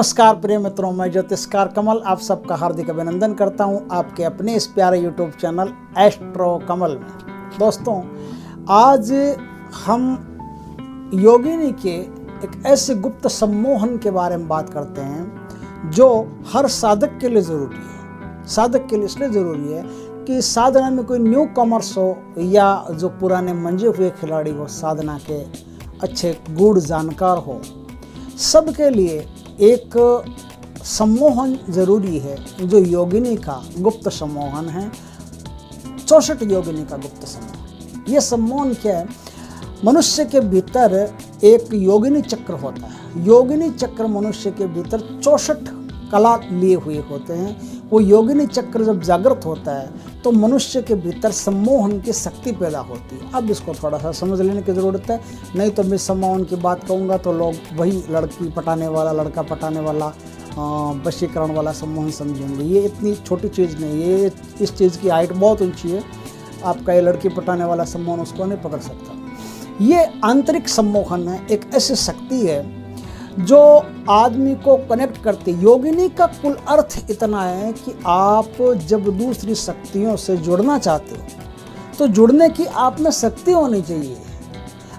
नमस्कार प्रिय मित्रों, मैं ज्योतिषकार कमल आप सबका हार्दिक अभिनंदन करता हूं आपके अपने इस प्यारे यूट्यूब चैनल एस्ट्रो कमल में। दोस्तों, आज हम योगिनी के एक ऐसे गुप्त सम्मोहन के बारे में बात करते हैं जो हर साधक के लिए ज़रूरी है। साधक के लिए इसलिए ज़रूरी है कि साधना में कोई न्यू कॉमर्स हो या जो पुराने मंजे हुए खिलाड़ी हो, साधना के अच्छे गूढ़ जानकार हो, सबके लिए एक सम्मोहन जरूरी है जो योगिनी का गुप्त सम्मोहन है। 64 योगिनी का गुप्त सम्मोहन। ये सम्मोहन क्या है? मनुष्य के भीतर एक योगिनी चक्र होता है। योगिनी चक्र मनुष्य के भीतर 64 कला लिए हुए होते हैं। वो योगिनी चक्र जब जागृत होता है तो मनुष्य के भीतर सम्मोहन की शक्ति पैदा होती है। अब इसको थोड़ा सा समझ लेने की ज़रूरत है, नहीं तो मैं सम्मोहन की बात कहूँगा तो लोग वही लड़की पटाने वाला, लड़का पटाने वाला, वशीकरण वाला सम्मोहन समझेंगे। ये इतनी छोटी चीज़ नहीं है, इस चीज़ की हाइट बहुत ऊंची है। आपका ये लड़की पटाने वाला सम्मोहन उसको नहीं पकड़ सकता। ये आंतरिक सम्मोहन है, एक ऐसी शक्ति है जो आदमी को कनेक्ट करती। योगिनी का कुल अर्थ इतना है कि आप जब दूसरी शक्तियों से जुड़ना चाहते हो तो जुड़ने की आप में शक्ति होनी चाहिए।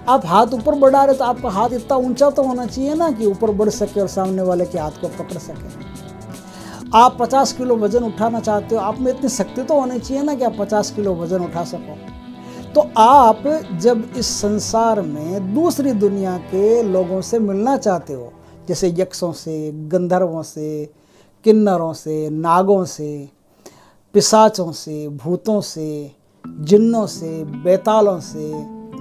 आप हाथ ऊपर बढ़ा रहे तो आपका हाथ इतना ऊंचा तो होना चाहिए ना कि ऊपर बढ़ सके और सामने वाले के हाथ को पकड़ सके। आप 50 किलो वजन उठाना चाहते हो, आप में इतनी शक्ति तो होनी चाहिए ना कि आप 50 किलो वजन उठा सको। तो आप जब इस संसार में दूसरी दुनिया के लोगों से मिलना चाहते हो, जैसे यक्षों से, गंधर्वों से, किन्नरों से, नागों से, पिशाचों से, भूतों से, जिन्नों से, बेतालों से,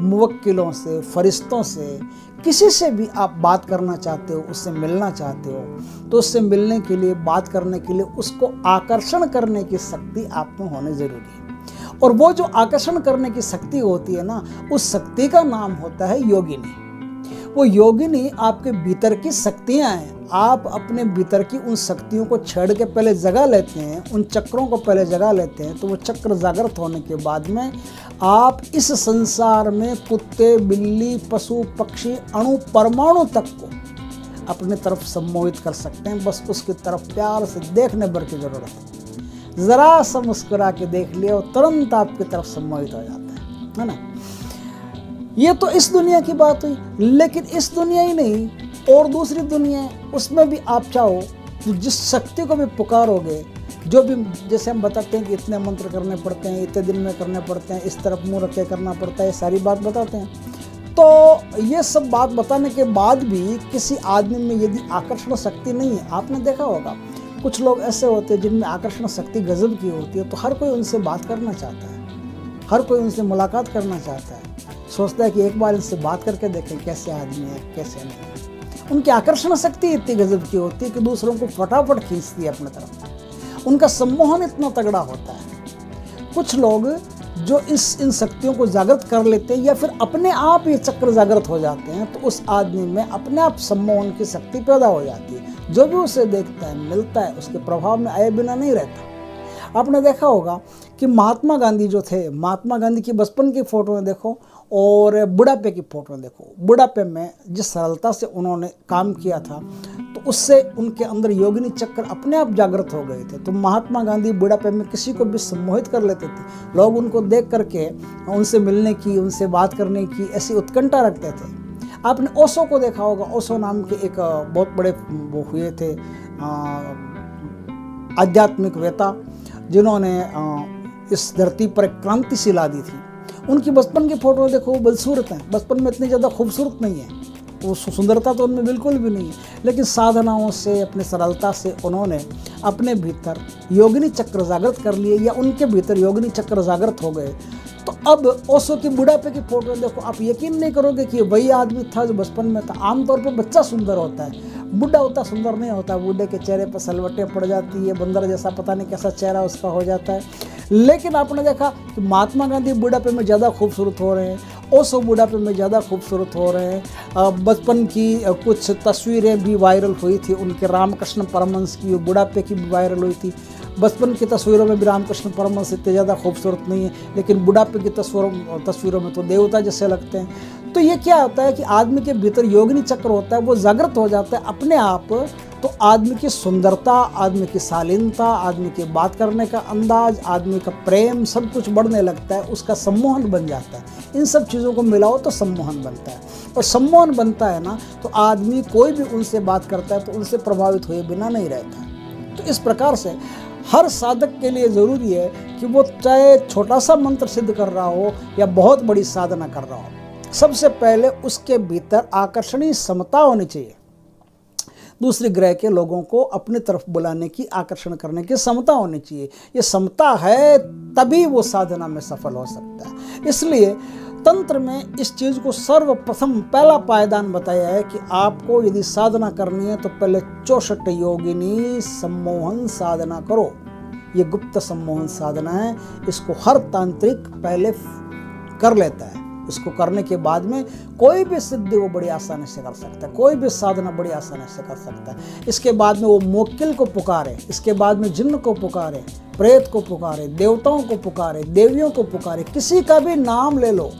मुवक्किलों से, फरिश्तों से, किसी से भी आप बात करना चाहते हो, उससे मिलना चाहते हो, तो उससे मिलने के लिए, बात करने के लिए उसको आकर्षण करने की शक्ति आप में होनी ज़रूरी है। और वो जो आकर्षण करने की शक्ति होती है ना, उस शक्ति का नाम होता है योगिनी। वो योगिनी आपके भीतर की शक्तियाँ हैं। आप अपने भीतर की उन शक्तियों को छेड़ के पहले जगा लेते हैं, उन चक्रों को पहले जगा लेते हैं, तो वो चक्र जागृत होने के बाद में आप इस संसार में कुत्ते, बिल्ली, पशु, पक्षी, अणु, परमाणु तक को अपने तरफ सम्मोहित कर सकते हैं। बस उसकी तरफ प्यार से देखने भर की ज़रूरत है। ज़रा सा मुस्कुरा के देख लिया और तुरंत आपकी तरफ सम्मोहित हो जाता है ना। ये तो इस दुनिया की बात हुई, लेकिन इस दुनिया ही नहीं, और दूसरी दुनिया है, उसमें भी आप चाहो तो जिस शक्ति को भी पुकारोगे, जो भी, जैसे हम बताते हैं कि इतने मंत्र करने पड़ते हैं, इतने दिन में करने पड़ते हैं, इस तरफ मुँह रख के करना पड़ता है, सारी बात बताते हैं। तो ये सब बात बताने के बाद भी किसी आदमी में यदि आकर्षण शक्ति नहीं है, आपने देखा होगा कुछ लोग ऐसे होते हैं जिनमें आकर्षण शक्ति गजब की होती है, तो हर कोई उनसे बात करना चाहता है, हर कोई उनसे मुलाकात करना चाहता है, सोचता है कि एक बार इनसे बात करके देखें कैसे आदमी है, कैसे नहीं। उनकी आकर्षण शक्ति इतनी गजब की होती है कि दूसरों को फटाफट खींचती है अपने तरफ। उनका सम्मोहन इतना तगड़ा होता है। कुछ लोग जो इन शक्तियों को जागृत कर लेते हैं या फिर अपने आप ये चक्र जागृत हो जाते हैं, तो उस आदमी में अपने आप सम्मोहन की शक्ति पैदा हो जाती है। जो भी उसे देखता है, मिलता है, उसके प्रभाव में आए बिना नहीं रहता। आपने देखा होगा कि महात्मा गांधी जो थे, महात्मा गांधी की बचपन की फ़ोटो में देखो और बुढ़ापे की फ़ोटो में देखो। बुढ़ापे में जिस सरलता से उन्होंने काम किया था, तो उससे उनके अंदर योगिनी चक्र अपने आप जागृत हो गए थे। तो महात्मा गांधी बुढ़ापे में किसी को भी सम्मोहित कर लेते थे। लोग उनको देख करके उनसे मिलने की, उनसे बात करने की ऐसी उत्कंठा रखते थे। आपने ओशो को देखा होगा। ओशो नाम के एक बहुत बड़े वो हुए थे आध्यात्मिक वेता, जिन्होंने इस धरती पर एक क्रांति सी ला दी थी। उनकी बचपन की फ़ोटो देखो, वो बदसूरत हैं। बचपन में इतनी ज़्यादा खूबसूरत नहीं है, वो सुंदरता तो उनमें बिल्कुल भी नहीं है, लेकिन साधनाओं से, अपनी सरलता से उन्होंने अपने भीतर योगिनी चक्र जागृत कर लिए, या उनके भीतर योगिनी चक्र जागृत हो गए। तो अब ओशो की बुढ़ापे की फ़ोटो देखो, आप यकीन नहीं करोगे कि वही आदमी था जो बचपन में था। आमतौर पर बच्चा सुंदर होता है, बुढ़ा होता सुंदर नहीं होता। बूढ़े के चेहरे पर सलवटें पड़ जाती है, बंदर जैसा पता नहीं कैसा चेहरा उसका हो जाता है। लेकिन आपने देखा कि महात्मा गांधी बुढ़ापे में ज़्यादा खूबसूरत हो रहे हैं, ओशो बुढ़ापे में ज़्यादा खूबसूरत हो रहे हैं। बचपन की कुछ तस्वीरें भी वायरल हुई थी उनके, रामकृष्ण परमहंस की, बुढ़ापे की भी वायरल हुई थी। बचपन की तस्वीरों में भी रामकृष्ण परमहंस इतने ज़्यादा खूबसूरत नहीं है, लेकिन बुढ़ापे की तस्वीरों में तो देवता जैसे लगते हैं। तो ये क्या होता है कि आदमी के भीतर योगिनी चक्र होता है, वो जागृत हो जाता है अपने आप। तो आदमी की सुंदरता, आदमी की शालीनता, आदमी के बात करने का अंदाज, आदमी का प्रेम, सब कुछ बढ़ने लगता है, उसका सम्मोहन बन जाता है। इन सब चीज़ों को मिलाओ तो सम्मोहन बनता है, और सम्मोहन बनता है ना तो आदमी कोई भी उनसे बात करता है तो उनसे प्रभावित हुए बिना नहीं रहता है। तो इस प्रकार से हर साधक के लिए ज़रूरी है कि वो चाहे छोटा सा मंत्र सिद्ध कर रहा हो या बहुत बड़ी साधना कर रहा हो, सबसे पहले उसके भीतर आकर्षणीय समता होनी चाहिए। दूसरे ग्रह के लोगों को अपनी तरफ बुलाने की, आकर्षण करने की क्षमता होनी चाहिए। ये क्षमता है तभी वो साधना में सफल हो सकता है। इसलिए तंत्र में इस चीज़ को सर्वप्रथम पहला पायदान बताया है कि आपको यदि साधना करनी है तो पहले 64 योगिनी सम्मोहन साधना करो। ये गुप्त सम्मोहन साधना है, इसको हर तांत्रिक पहले कर लेता है। इसको करने के बाद में कोई भी सिद्धि वो बड़ी आसानी से कर सकता है, कोई भी साधना बड़ी आसानी से कर सकता है। इसके बाद में वो मोक्किल को पुकारे, इसके बाद में जिन्न को पुकारे, प्रेत को पुकारे, देवताओं को पुकारे, देवियों को पुकारे, किसी का भी नाम ले लो।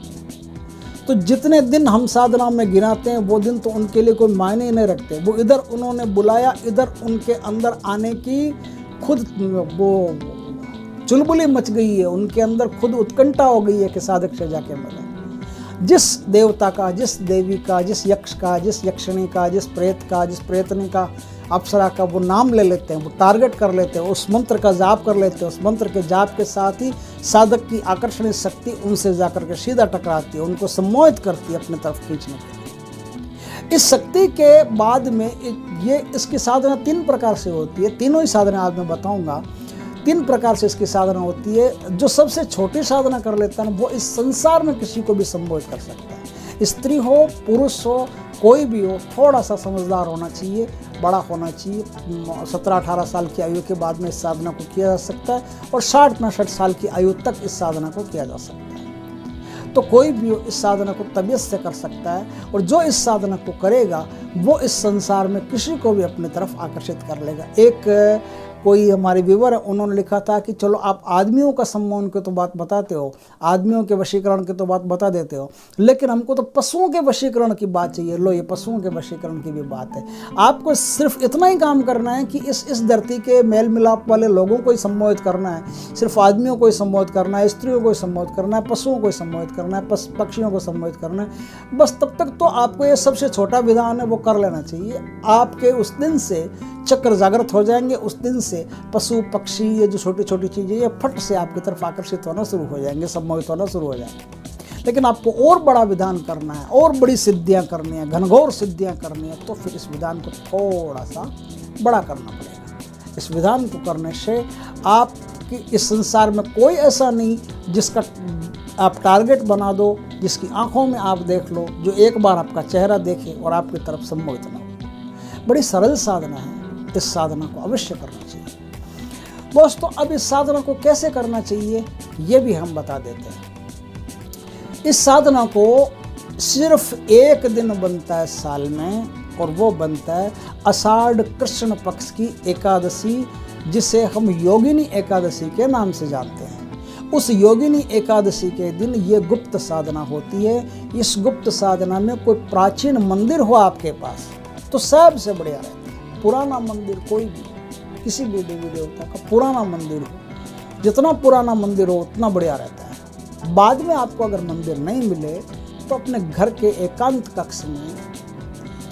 तो जितने दिन हम साधना में गिनाते हैं वो दिन तो उनके लिए कोई मायने नहीं रखते। वो इधर उन्होंने बुलाया, इधर उनके अंदर आने की खुद वो चुलबुली मच गई है, उनके अंदर खुद उत्कंठा हो गई है कि साधक से जाके मिले। जिस देवता का, जिस देवी का, जिस यक्ष का, जिस यक्षिणी का, जिस प्रेत का, जिस प्रेतनी का, अप्सरा का वो नाम ले लेते हैं, वो टारगेट कर लेते हैं, उस मंत्र का जाप कर लेते हैं। उस मंत्र के जाप के साथ ही साधक की आकर्षणीय शक्ति उनसे जाकर के सीधा टकराती है, उनको सम्मोहित करती है अपनी तरफ खींचने के लिए। इस शक्ति के बाद में इसकी साधना 3 प्रकार से होती है। तीनों ही साधना आज मैं बताऊंगा। 3 प्रकार से इसकी साधना होती है। जो सबसे छोटी साधना कर लेता है ना, वो इस संसार में किसी को भी संबोधित कर सकता है। स्त्री हो, पुरुष हो, कोई भी हो, थोड़ा सा समझदार होना चाहिए, बड़ा होना चाहिए। 17-18 साल की आयु के बाद में इस साधना को किया जा सकता है, और 60-65 साल की आयु तक इस साधना को किया जा सकता है। तो कोई भी हो इस साधना को तबीयत से कर सकता है, और जो इस साधना को करेगा वो इस संसार में किसी को भी अपनी तरफ आकर्षित कर लेगा। एक कोई हमारे व्यूवर है, उन्होंने लिखा था कि चलो आप आदमियों का सम्मोहन की तो बात बताते हो, आदमियों के वशीकरण की तो बात बता देते हो, लेकिन हमको तो पशुओं के वशीकरण की बात चाहिए। लो, ये पशुओं के वशीकरण की भी बात है। आपको सिर्फ इतना ही काम करना है कि इस धरती के मेल मिलाप वाले लोगों को ही सम्मोहित करना है, सिर्फ आदमियों को ही सम्मोहित करना है, स्त्रियों को ही सम्मोहित करना है, पशुओं को ही सम्मोहित करना है, पक्षियों को सम्मोहित करना है। बस तब तक तो आपको ये सबसे छोटा विधान है वो कर लेना चाहिए। आपके उस दिन से चक्र जागृत हो जाएंगे। उस दिन से पशु पक्षी, ये जो छोटी छोटी चीज़ें, ये फट से आपकी तरफ आकर्षित होना शुरू हो जाएंगे, सम्मोहित होना शुरू हो जाएंगे। लेकिन आपको और बड़ा विधान करना है, और बड़ी सिद्धियां करनी है, घनघोर सिद्धियां करनी है, तो फिर इस विधान को थोड़ा सा बड़ा करना पड़ेगा। इस विधान को करने से आपकी इस संसार में कोई ऐसा नहीं जिसका आप टारगेट बना दो, जिसकी आंखों में आप देख लो, जो एक बार आपका चेहरा देखे और आपकी तरफ सम्मोहित ना हो। बड़ी सरल साधना है, इस साधना को अवश्य करना चाहिए। दोस्तों, अब इस साधना को कैसे करना चाहिए ये भी हम बता देते हैं। इस साधना को सिर्फ एक दिन बनता है साल में, और वो बनता है आषाढ़ कृष्ण पक्ष की एकादशी, जिसे हम योगिनी एकादशी के नाम से जानते हैं। उस योगिनी एकादशी के दिन ये गुप्त साधना होती है। इस गुप्त साधना में कोई प्राचीन मंदिर हो आपके पास तो सबसे बढ़िया रहता है। पुराना मंदिर कोई भी, किसी भी देवी देवता का पुराना मंदिर हो, जितना पुराना मंदिर हो उतना बढ़िया रहता है। बाद में आपको अगर मंदिर नहीं मिले तो अपने घर के एकांत कक्ष में,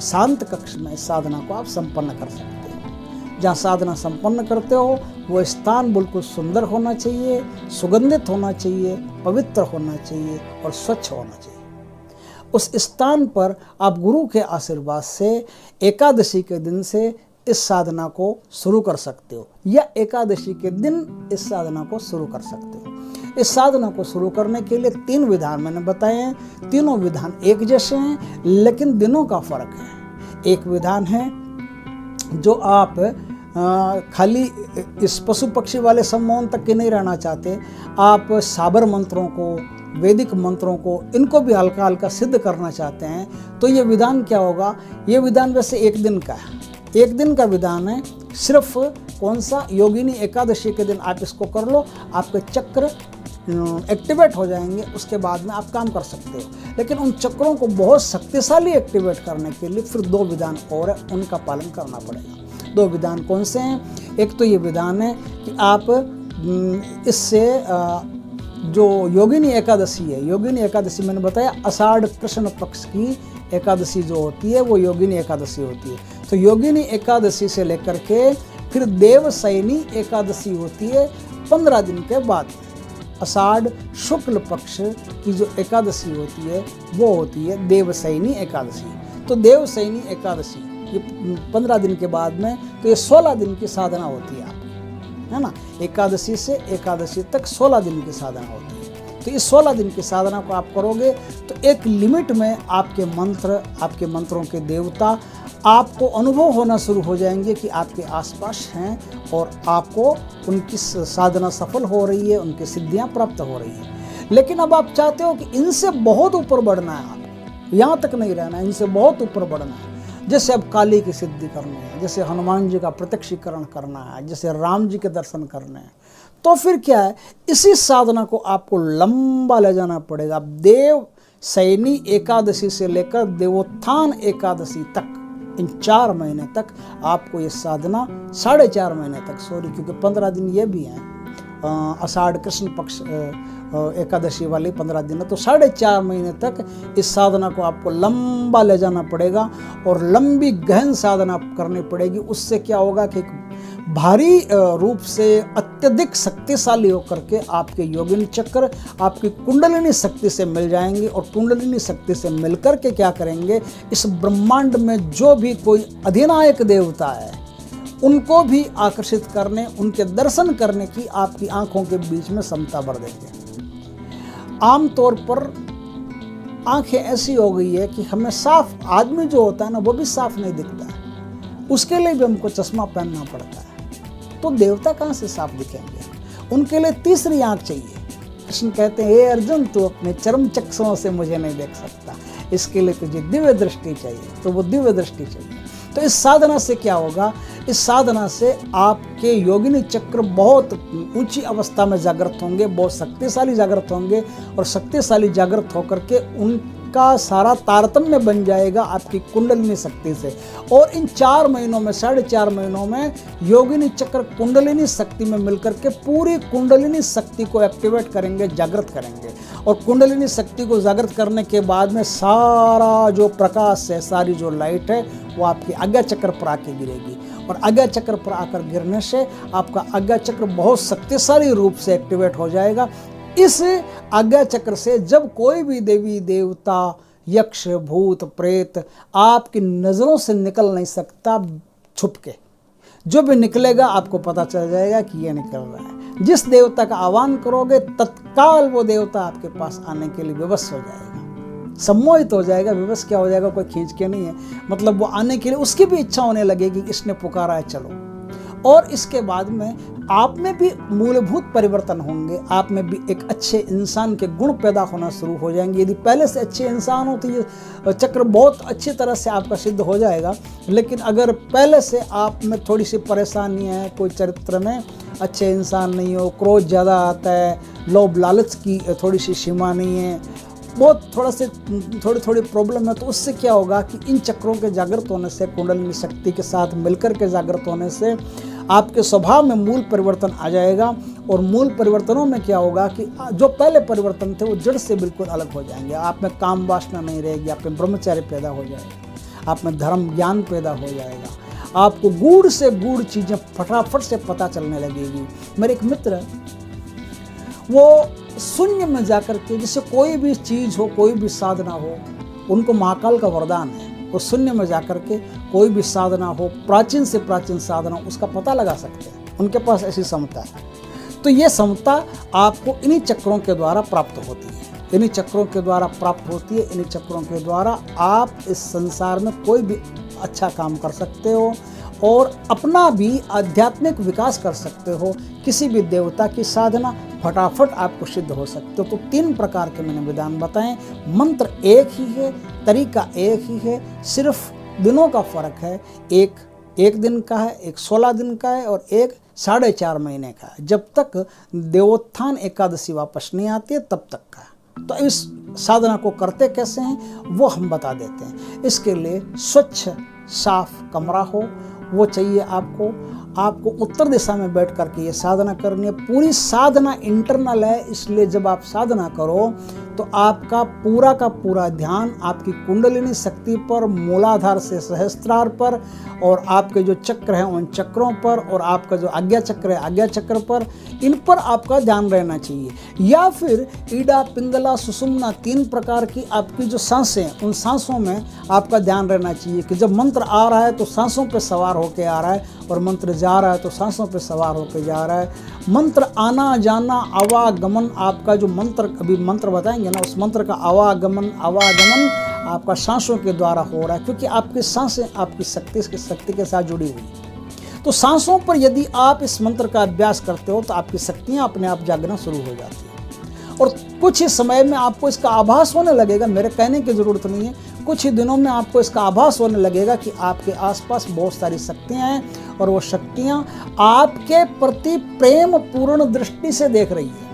शांत कक्ष में साधना को आप संपन्न कर सकते हैं। जहाँ साधना संपन्न करते हो वो स्थान बिल्कुल सुंदर होना चाहिए, सुगंधित होना चाहिए, पवित्र होना चाहिए और स्वच्छ होना चाहिए। उस स्थान पर आप गुरु के आशीर्वाद से एकादशी के दिन से इस साधना को शुरू कर सकते हो, या एकादशी के दिन इस साधना को शुरू कर सकते हो। इस साधना को शुरू करने के लिए 3 विधान मैंने बताए हैं। तीनों विधान एक जैसे हैं, लेकिन दिनों का फर्क है। एक विधान है जो आप खाली इस पशु पक्षी वाले सम्मोहन तक के नहीं रहना चाहते, आप साबर मंत्रों को, वैदिक मंत्रों को, इनको भी हल्का हल्का सिद्ध करना चाहते हैं, तो ये विधान क्या होगा? ये विधान वैसे एक दिन का है, एक दिन का विधान है। सिर्फ कौन सा? योगिनी एकादशी के दिन आप इसको कर लो, आपके चक्र एक्टिवेट हो जाएंगे। उसके बाद में आप काम कर सकते हो। लेकिन उन चक्रों को बहुत शक्तिशाली एक्टिवेट करने के लिए फिर 2 विधान और है, उनका पालन करना पड़ेगा। दो विधान कौन से हैं? एक तो ये विधान है कि आप इससे जो योगिनी एकादशी है, योगिनी एकादशी मैंने बताया आषाढ़ कृष्ण पक्ष की एकादशी जो होती है वो योगिनी एकादशी होती है। तो योगिनी एकादशी से लेकर के फिर देवशयनी एकादशी होती है 15 दिन के बाद। आषाढ़ शुक्ल पक्ष की जो एकादशी होती है वो होती है देवशयनी एकादशी। तो देवशयनी एकादशी ये 15 दिन के बाद में, तो ये 16 दिन की साधना होती है आपकी, है ना। एकादशी से एकादशी तक 16 दिन की साधना होती है। तो इस 16 दिन की साधना को आप करोगे तो एक लिमिट में आपके मंत्र, आपके मंत्रों के देवता आपको अनुभव होना शुरू हो जाएंगे कि आपके आसपास हैं और आपको उनकी साधना सफल हो रही है, उनकी सिद्धियां प्राप्त हो रही है। लेकिन अब आप चाहते हो कि इनसे बहुत ऊपर बढ़ना है, आप यहाँ तक नहीं रहना है, इनसे बहुत ऊपर बढ़ना है। जैसे अब काली की सिद्धि करनी है, जैसे हनुमान जी का प्रत्यक्षीकरण करना है, जैसे राम जी के दर्शन करने हैं, तो फिर क्या है, इसी साधना को आपको लंबा ले जाना पड़ेगा। देव शयनी एकादशी से लेकर देवोत्थान एकादशी तक, इन 4 महीने तक आपको ये साधना, 4.5 महीने तक, क्योंकि 15 दिन ये भी हैं, आषाढ़ कृष्ण पक्ष एकादशी वाली 15 दिन है, तो 4.5 महीने तक इस साधना को आपको लंबा ले जाना पड़ेगा और लंबी गहन साधना करनी पड़ेगी। उससे क्या होगा कि भारी रूप से अत्यधिक शक्तिशाली होकर के आपके योगिनी चक्र आपकी कुंडलिनी शक्ति से मिल जाएंगे और कुंडलिनी शक्ति से मिलकर के क्या करेंगे, इस ब्रह्मांड में जो भी कोई अधिनायक देवता है उनको भी आकर्षित करने, उनके दर्शन करने की आपकी आंखों के बीच में क्षमता बढ़ देंगे। आमतौर पर आंखें ऐसी हो गई है कि हमें साफ, आदमी जो होता है ना वो भी साफ नहीं दिखता है, उसके लिए भी हमको चश्मा पहनना पड़ता है। तो देवता कहाँ से साफ दिखेंगे? उनके लिए तीसरी आंख चाहिए। कृष्ण कहते हैं, हे अर्जुन, तू अपने चर्म चक्षुओं से मुझे नहीं देख सकता, इसके लिए तुझे दिव्य दृष्टि चाहिए। तो वो दिव्य दृष्टि चाहिए। तो इस साधना से क्या होगा, इस साधना से आपके योगिनी चक्र बहुत ऊंची अवस्था में जागृत होंगे, बहुत शक्तिशाली जागृत होंगे और शक्तिशाली जागृत होकर के उनका सारा तारतम्य बन जाएगा आपकी कुंडलिनी शक्ति से। और इन 4 महीनों में, 4.5 महीनों में योगिनी चक्र कुंडलिनी शक्ति में मिलकर के पूरी कुंडलिनी शक्ति को एक्टिवेट करेंगे, जागृत करेंगे। और कुंडलिनी शक्ति को जागृत करने के बाद में सारा जो प्रकाश है, सारी जो लाइट है वो आपके आज्ञा चक्र पर आके गिरेगी और आज्ञा चक्र पर आकर गिरने से आपका आज्ञा चक्र बहुत शक्तिशाली रूप से एक्टिवेट हो जाएगा। इस आज्ञा चक्र से जब कोई भी देवी देवता, यक्ष, भूत, प्रेत आपकी नज़रों से निकल नहीं सकता, छुप के जो भी निकलेगा आपको पता चल जाएगा कि ये निकल रहा है। जिस देवता का आह्वान करोगे तत्काल वो देवता आपके पास आने के लिए विवश हो जाएगा, सम्मोहित हो जाएगा। विवश क्या हो जाएगा, कोई खींच के नहीं है, मतलब वो आने के लिए उसकी भी इच्छा होने लगेगी, इसने पुकारा है चलो। और इसके बाद में आप में भी मूलभूत परिवर्तन होंगे, आप में भी एक अच्छे इंसान के गुण पैदा होना शुरू हो जाएंगे। यदि पहले से अच्छे इंसान हो तो ये चक्र बहुत अच्छी तरह से आपका सिद्ध हो जाएगा। लेकिन अगर पहले से आप में थोड़ी सी परेशानी है, कोई चरित्र में अच्छे इंसान नहीं हो, क्रोध ज़्यादा आता है, लोभ लालच की थोड़ी सी सीमा नहीं है, बहुत थोड़ी प्रॉब्लम है, तो उससे क्या होगा कि इन चक्रों के जागृत होने से, कुंडलिनी शक्ति के साथ मिलकर के जागृत होने से आपके स्वभाव में मूल परिवर्तन आ जाएगा। और मूल परिवर्तनों में क्या होगा कि जो पहले परिवर्तन थे वो जड़ से बिल्कुल अलग हो जाएंगे। आप में काम वासना नहीं रहेगी, आप में ब्रह्मचर्य पैदा हो जाएगा, आप में धर्म ज्ञान पैदा हो जाएगा, आपको गूढ़ से गूढ़ चीज़ें फटाफट से पता चलने लगेगी। मेरे एक मित्र है, वो शून्य में जाकर के, जैसे कोई भी चीज़ हो, कोई भी साधना हो, उनको महाकाल का वरदान है, वो शून्य में जाकर के कोई भी साधना हो, प्राचीन से प्राचीन साधना, उसका पता लगा सकते हैं। उनके पास ऐसी क्षमता है। तो ये क्षमता आपको इन्हीं चक्रों के द्वारा प्राप्त होती है, इन्हीं चक्रों के द्वारा प्राप्त होती है। इन्हीं चक्रों के द्वारा आप इस संसार में कोई भी अच्छा काम कर सकते हो और अपना भी आध्यात्मिक विकास कर सकते हो। किसी भी देवता की साधना फटाफट आपको सिद्ध हो सकते हो। तो 3 प्रकार के मैंने विधान बताएं। मंत्र एक ही है, तरीका एक ही है, सिर्फ दिनों का फर्क है। एक दिन का है, एक 16 दिन का है और एक 4.5 महीने का है। जब तक देवोत्थान एकादशी वापस नहीं आती है तब तक का है। तो इस साधना को करते कैसे हैं वो हम बता देते हैं। इसके लिए स्वच्छ साफ कमरा हो वो चाहिए आपको उत्तर दिशा में बैठ करके ये साधना करनी है। पूरी साधना इंटरनल है, इसलिए जब आप साधना करो तो आपका पूरा का पूरा ध्यान आपकी कुंडलिनी शक्ति पर, मूलाधार से सहस्त्रार पर, और आपके जो चक्र हैं उन चक्रों पर, और आपका जो आज्ञा चक्र है आज्ञा चक्र पर, इन पर आपका ध्यान रहना चाहिए। या फिर ईडा, पिंगला, सुषुम्ना, 3 प्रकार की आपकी जो सांसें, उन सांसों में आपका ध्यान रहना चाहिए कि जब मंत्र आ रहा है तो सांसों पर सवार होकर आ रहा है, और मंत्र जा रहा है तो सांसों पर सवार होकर जा रहा है। मंत्र आना जाना, आवागमन, आपका जो मंत्र, अभी मंत्र बताएंगे ना, उस मंत्र का आवागमन आपका सांसों के द्वारा हो रहा है, क्योंकि आपकी सांसें आपकी शक्ति के साथ जुड़ी हुई है। तो सांसों पर यदि आप इस मंत्र का अभ्यास करते हो तो आपकी शक्तियाँ अपने आप जागना शुरू हो जाती हैं, और कुछ ही समय में आपको इसका आभास होने लगेगा। मेरे कहने की ज़रूरत नहीं है, कुछ ही दिनों में आपको इसका आभास होने लगेगा कि आपके आसपास बहुत सारी शक्तियाँ हैं, और वो शक्तियाँ आपके प्रति प्रेम पूर्ण दृष्टि से देख रही है।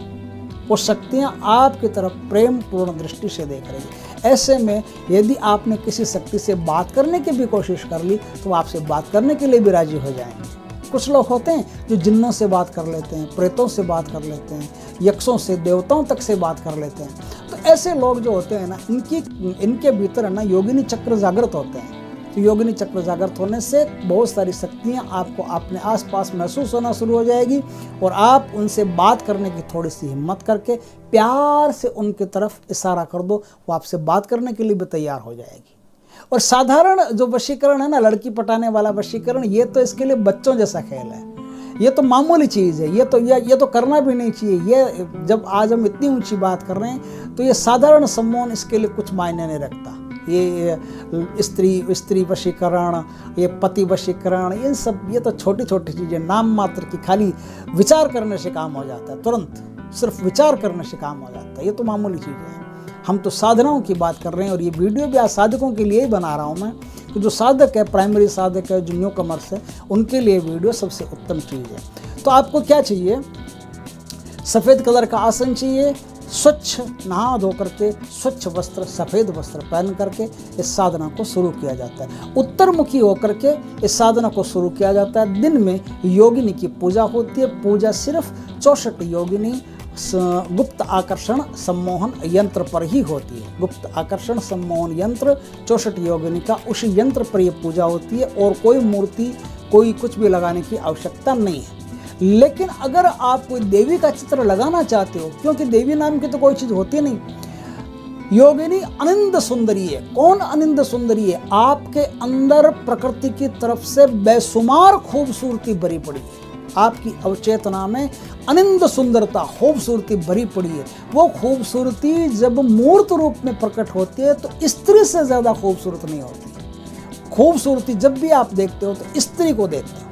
वो शक्तियाँ आपकी तरफ प्रेम पूर्ण दृष्टि से देख रही है। ऐसे में यदि आपने किसी शक्ति से बात करने की भी कोशिश कर ली तो आपसे बात करने के लिए भी राजी हो जाएंगे। कुछ लोग होते हैं जो जिन्नों से बात कर लेते हैं, प्रेतों से बात कर लेते हैं, यक्षों से, देवताओं तक से बात कर लेते हैं। तो ऐसे लोग जो होते हैं ना, इनके भीतर है ना योगिनी चक्र जागृत होते हैं। तो योगिनी चक्र जागृत होने से बहुत सारी शक्तियाँ आपको अपने आसपास महसूस होना शुरू हो जाएगी, और आप उनसे बात करने की थोड़ी सी हिम्मत करके प्यार से उनकी तरफ इशारा कर दो, वो आपसे बात करने के लिए भी तैयार हो जाएगी। और साधारण जो वशीकरण है ना, लड़की पटाने वाला वशीकरण, ये तो इसके लिए बच्चों जैसा खेल है, ये तो मामूली चीज़ है, ये तो करना भी नहीं चाहिए। ये जब आज हम इतनी ऊंची बात कर रहे हैं तो ये साधारण सम्मोहन इसके लिए कुछ मायने नहीं रखता। ये स्त्री वशीकरण, ये पति वशीकरण, ये सब ये तो छोटी छोटी चीज़ें, नाम मात्र की, खाली विचार करने से काम हो जाता है, तुरंत सिर्फ विचार करने से काम हो जाता है। ये तो मामूली चीज़ें हैं। हम तो साधनाओं की बात कर रहे हैं, और ये वीडियो भी आज साधकों के लिए ही बना रहा हूँ मैं, कि जो साधक है, प्राइमरी साधक है, जो न्यू कमर्स है, उनके लिए वीडियो सबसे उत्तम चीज़ है। तो आपको क्या चाहिए? सफ़ेद कलर का आसन चाहिए, स्वच्छ नहा धो करके स्वच्छ वस्त्र, सफ़ेद वस्त्र पहन करके इस साधना को शुरू किया जाता है। उत्तरमुखी होकर के इस साधना को शुरू किया जाता है। दिन में योगिनी की पूजा होती है। पूजा सिर्फ 64 योगिनी गुप्त आकर्षण सम्मोहन यंत्र पर ही होती है। गुप्त आकर्षण सम्मोहन यंत्र 64 योगिनी का, उस यंत्र पर यह पूजा होती है, और कोई मूर्ति, कोई कुछ भी लगाने की आवश्यकता नहीं है। लेकिन अगर आप कोई देवी का चित्र लगाना चाहते हो, क्योंकि देवी नाम की तो कोई चीज़ होती नहीं, योगिनी अनिंद सुंदरी है। कौन अनिंद सुंदरी है? आपके अंदर प्रकृति की तरफ से बेशुमार खूबसूरती भरी पड़ी है। आपकी अवचेतना में अनिंद सुंदरता, खूबसूरती भरी पड़ी है। वो खूबसूरती जब मूर्त रूप में प्रकट होती है तो स्त्री से ज़्यादा खूबसूरत नहीं होती। खूबसूरती जब भी आप देखते हो तो स्त्री को देखते हो।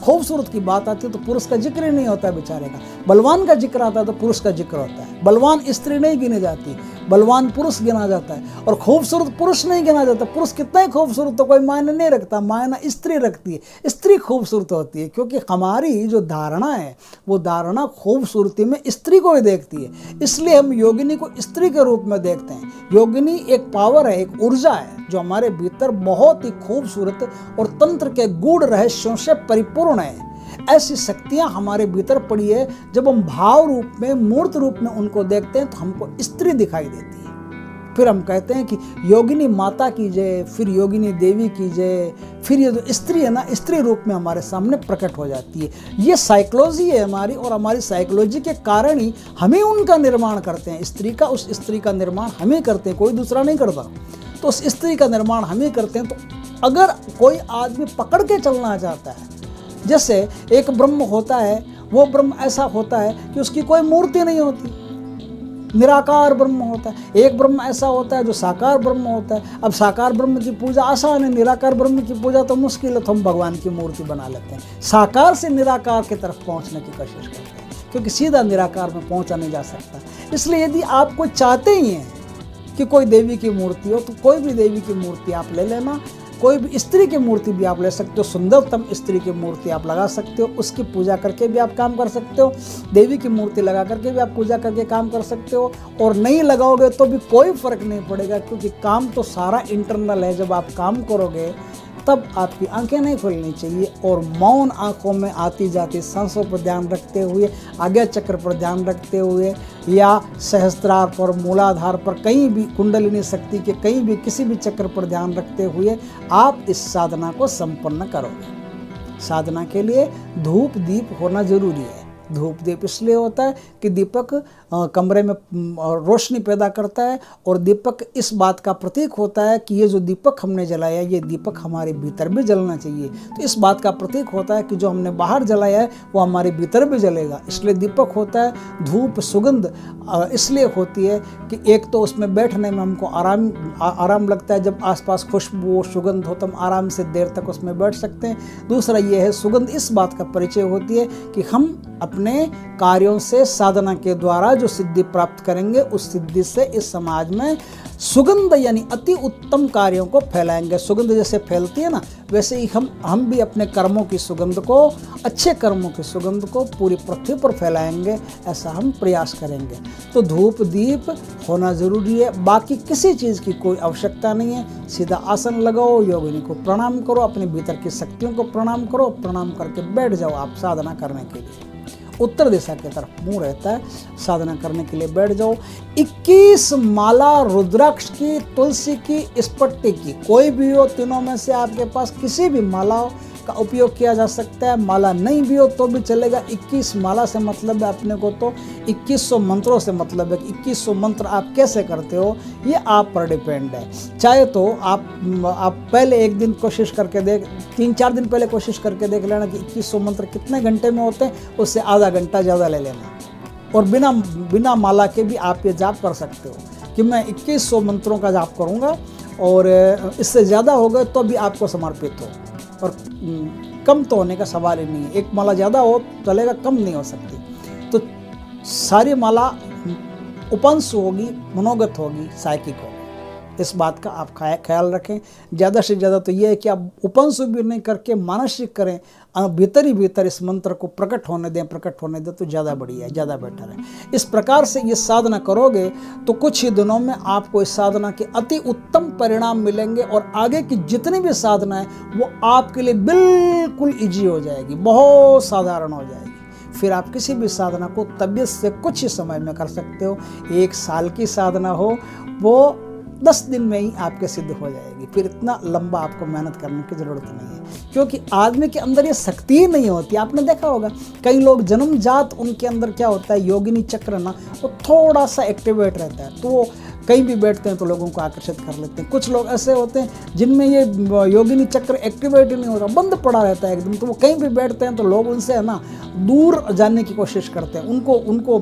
खूबसूरत की बात आती है तो पुरुष का जिक्र ही नहीं होता है बेचारे का। बलवान का जिक्र आता है तो पुरुष का जिक्र होता है। बलवान स्त्री नहीं गिनी जाती, बलवान पुरुष गिना जाता है, और खूबसूरत पुरुष नहीं गिना जाता। पुरुष कितना ही खूबसूरत तो कोई मायने नहीं रखता, मायना स्त्री रखती है। स्त्री खूबसूरत होती है, क्योंकि हमारी जो धारणा है वो धारणा खूबसूरती में स्त्री को ही देखती है। इसलिए हम योगिनी को स्त्री के रूप में देखते हैं। योगिनी एक पावर है, एक ऊर्जा है, जो हमारे भीतर बहुत ही खूबसूरत और तंत्र के गूढ़ रहस्यों से परिपूर्ण है। ऐसी शक्तियां हमारे भीतर पड़ी है। जब हम भाव रूप में, मूर्त रूप में उनको देखते हैं तो हमको स्त्री दिखाई देती है। फिर हम कहते हैं कि योगिनी माता की जय, फिर योगिनी देवी की जय, फिर ये जो स्त्री है ना, स्त्री रूप में हमारे सामने प्रकट हो जाती है। ये साइकोलॉजी है हमारी, और हमारी साइकोलॉजी के कारण ही हमें उनका निर्माण करते हैं। स्त्री का, उस स्त्री का निर्माण हमें करते हैं, कोई दूसरा नहीं करता। तो उस स्त्री का निर्माण हमें करते हैं। तो अगर कोई आदमी पकड़ के चलना चाहता है, जैसे एक ब्रह्म होता है, वो ब्रह्म ऐसा होता है कि उसकी कोई मूर्ति नहीं होती, निराकार ब्रह्म होता है। एक ब्रह्म ऐसा होता है जो साकार ब्रह्म होता है। अब साकार ब्रह्म की पूजा आसान है, निराकार ब्रह्म की पूजा तो मुश्किल है, तो हम भगवान की मूर्ति बना लेते हैं। साकार से निराकार की तरफ पहुंचने की कोशिश करते हैं, क्योंकि सीधा निराकार में पहुंचा नहीं जा सकता। इसलिए यदि आप कोई चाहते ही हैं कि कोई देवी की मूर्ति हो, तो कोई भी देवी की मूर्ति आप ले लेना। कोई भी स्त्री की मूर्ति भी आप ले सकते हो, सुंदरतम स्त्री की मूर्ति आप लगा सकते हो, उसकी पूजा करके भी आप काम कर सकते हो। देवी की मूर्ति लगा करके भी आप पूजा करके काम कर सकते हो, और नहीं लगाओगे तो भी कोई फर्क नहीं पड़ेगा, क्योंकि काम तो सारा इंटरनल है। जब आप काम करोगे तब आपकी आंखें नहीं खुलनी चाहिए और मौन आंखों में आती जाती सांसों पर ध्यान रखते हुए, आज्ञा चक्र पर ध्यान रखते हुए या सहस्त्रार पर, मूलाधार पर, कहीं भी कुंडलिनी शक्ति के कहीं भी किसी भी चक्र पर ध्यान रखते हुए आप इस साधना को संपन्न करोगे। साधना के लिए धूप दीप होना जरूरी है। धूप दीप इसलिए होता है कि दीपक कमरे में रोशनी पैदा करता है और दीपक इस बात का प्रतीक होता है कि ये जो दीपक हमने जलाया ये दीपक हमारे भीतर भी जलना चाहिए। तो इस बात का प्रतीक होता है कि जो हमने बाहर जलाया है वो हमारे भीतर भी जलेगा, इसलिए दीपक होता है। धूप सुगंध इसलिए होती है कि एक तो उसमें बैठने में हमको आराम लगता है, जब आसपास खुशबू सुगंध हो तो हम आराम से देर तक उसमें बैठ सकते हैं। दूसरा ये है, सुगंध इस बात का परिचय होती है कि हम अपने कार्यों से साधना के द्वारा जो सिद्धि प्राप्त करेंगे उस सिद्धि से इस समाज में सुगंध यानी अति उत्तम कार्यों को फैलाएंगे। सुगंध जैसे फैलती है ना, वैसे ही हम भी अपने कर्मों की सुगंध को, अच्छे कर्मों की सुगंध को पूरी पृथ्वी पर फैलाएंगे, ऐसा हम प्रयास करेंगे। तो धूप दीप होना जरूरी है, बाकी किसी चीज़ की कोई आवश्यकता नहीं है। सीधा आसन लगाओ, योगिनी को प्रणाम करो, अपने भीतर की शक्तियों को प्रणाम करो, प्रणाम करके बैठ जाओ आप साधना करने के लिए। उत्तर दिशा की तरफ मुंह रहता है, साधना करने के लिए बैठ जाओ। 21 माला रुद्राक्ष की, तुलसी की, स्पट्टी की, कोई भी हो, तीनों में से आपके पास किसी भी माला का उपयोग किया जा सकता है। माला नहीं भी हो तो भी चलेगा। 21 माला से मतलब है अपने को तो 2100 मंत्रों से मतलब है। 2100 मंत्र आप कैसे करते हो ये आप पर डिपेंड है। चाहे तो आप पहले एक दिन कोशिश करके देख, 3-4 दिन पहले कोशिश करके देख लेना कि 2100 मंत्र कितने घंटे में होते हैं, उससे आधा घंटा ज़्यादा ले लेना। और बिना माला के भी आप ये जाप कर सकते हो कि मैं 2100 मंत्रों का जाप करूँगा और इससे ज़्यादा हो गए तो भी आपको समर्पित हो, और कम तो होने का सवाल ही नहीं है। एक माला ज़्यादा हो चलेगा, कम नहीं हो सकती। तो सारी माला उपंसु होगी, मनोगत होगी, सायकिक होगी। इस बात का आप ख्याल रखें। ज़्यादा से ज़्यादा तो ये है कि आप उपंसु भी नहीं करके मानसिक करें, भीतर ही भीतर इस मंत्र को प्रकट होने दें तो ज़्यादा बढ़िया है, ज़्यादा बेटर है। इस प्रकार से ये साधना करोगे तो कुछ ही दिनों में आपको इस साधना के अति उत्तम परिणाम मिलेंगे और आगे की जितनी भी साधना है वो आपके लिए बिल्कुल ईजी हो जाएगी, बहुत साधारण हो जाएगी। फिर आप किसी भी साधना को तबीयत से कुछ ही समय में कर सकते हो। 1 साल की साधना हो वो 10 दिन में ही आपके सिद्ध हो जाएगी। फिर इतना लंबा आपको मेहनत करने की ज़रूरत नहीं है, क्योंकि आदमी के अंदर ये शक्ति ही नहीं होती। आपने देखा होगा कई लोग जन्मजात, उनके अंदर क्या होता है, योगिनी चक्र ना वो थोड़ा सा एक्टिवेट रहता है, तो वो कहीं भी बैठते हैं तो लोगों को आकर्षित कर लेते हैं। कुछ लोग ऐसे होते हैं जिनमें ये योगिनी चक्र एक्टिवेट ही नहीं होता, बंद पड़ा रहता है एकदम, तो वो कहीं भी बैठते हैं तो लोग उनसे है ना दूर जाने की कोशिश करते हैं, उनको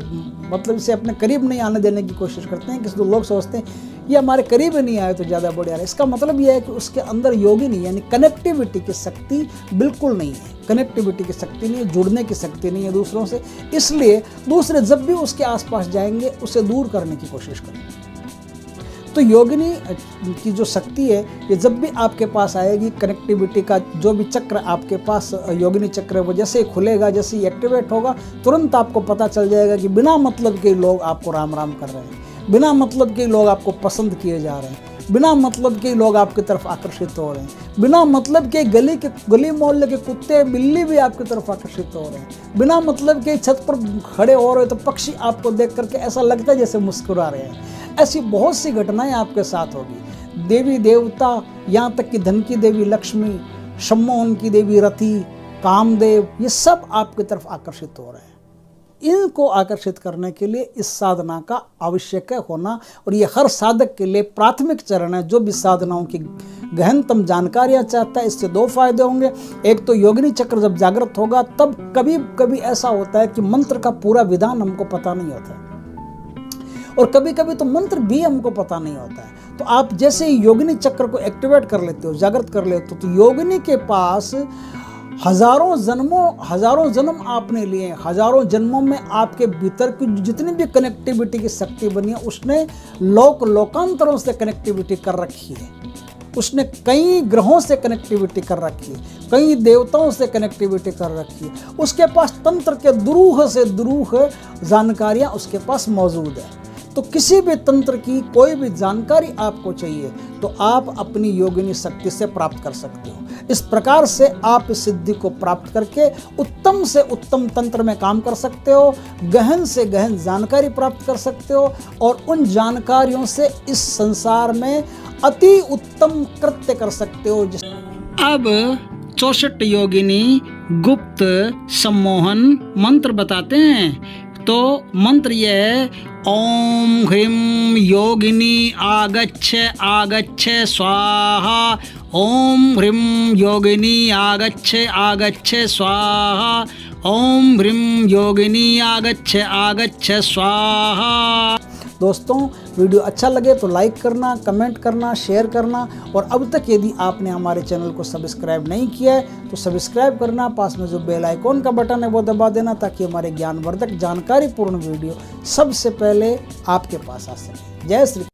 मतलब इसे अपने करीब नहीं आने देने की कोशिश करते हैं। किसी लोग सोचते हैं ये हमारे करीब नहीं आए तो ज़्यादा बढ़िया है। इसका मतलब यह है कि उसके अंदर योगिनी यानी कनेक्टिविटी की शक्ति बिल्कुल नहीं है, कनेक्टिविटी की शक्ति नहीं है, जुड़ने की शक्ति नहीं है दूसरों से। इसलिए दूसरे जब भी उसके आसपास जाएंगे उसे दूर करने की कोशिश करेंगे। तो योगिनी की जो शक्ति है ये जब भी आपके पास आएगी, कनेक्टिविटी का जो भी चक्र आपके पास योगिनी चक्र है वो जैसे ही खुलेगा, जैसे ही एक्टिवेट होगा, तुरंत आपको पता चल जाएगा कि बिना मतलब के लोग आपको राम राम कर रहे हैं, बिना मतलब के लोग आपको पसंद किए जा रहे हैं, बिना मतलब के लोग आपकी तरफ आकर्षित हो रहे हैं, बिना मतलब के गली मोहल्ले के कुत्ते बिल्ली भी आपकी तरफ आकर्षित हो रहे हैं, बिना मतलब के छत पर खड़े हो रहे तो पक्षी आपको देख करके ऐसा लगता है जैसे मुस्कुरा रहे हैं। ऐसी बहुत सी घटनाएं आपके साथ होगी। देवी देवता, यहाँ तक कि धन की देवी लक्ष्मी, सम्मोहन की देवी रति, कामदेव, ये सब आपकी तरफ आकर्षित हो रहे हैं। इनको आकर्षित करने के लिए इस साधना का आवश्यक होना, और ये हर साधक के लिए प्राथमिक चरण है। जो भी साधनाओं की गहनतम जानकारियाँ चाहता है, इससे 2 फायदे होंगे। एक तो योगिनी चक्र जब जागृत होगा तब कभी कभी ऐसा होता है कि मंत्र का पूरा विधान हमको पता नहीं होता है, और कभी कभी तो मंत्र भी हमको पता नहीं होता है। तो आप जैसे ही योगिनी चक्र को एक्टिवेट कर लेते हो, जागृत कर लेते हो, तो योगिनी के पास हजारों जन्म आपने लिए, हजारों जन्मों में आपके भीतर की जितनी भी कनेक्टिविटी की शक्ति बनी है उसने लोकांतरों से कनेक्टिविटी कर रखी है, उसने कई ग्रहों से कनेक्टिविटी कर रखी है, कई देवताओं से कनेक्टिविटी कर रखी है। उसके पास तंत्र के दुरूह से दुरूह जानकारियाँ उसके पास मौजूद है। तो किसी भी तंत्र की कोई भी जानकारी आपको चाहिए तो आप अपनी योगिनी शक्ति से प्राप्त कर सकते हो। इस प्रकार से आप इस सिद्धि को प्राप्त करके उत्तम से उत्तम तंत्र में काम कर सकते हो, गहन से गहन जानकारी प्राप्त कर सकते हो और उन जानकारियों से इस संसार में अति उत्तम कृत्य कर सकते हो। अब 64 योगिनी गुप्त सम्मोहन मंत्र बताते हैं। तो मंत्र यह है, ओम ह्रीं योगिनी आगच्छ आगच्छ स्वाहा, ओम ह्रीं योगिनी आगच्छ आगच्छ स्वाहा, ओम ह्रीं योगिनी आगच्छ आगच्छ स्वाहा। दोस्तों, वीडियो अच्छा लगे तो लाइक करना, कमेंट करना, शेयर करना और अब तक यदि आपने हमारे चैनल को सब्सक्राइब नहीं किया है तो सब्सक्राइब करना। पास में जो बेल आइकॉन का बटन है वो दबा देना ताकि हमारे ज्ञानवर्धक जानकारीपूर्ण वीडियो सबसे पहले आपके पास आ सके। जय श्री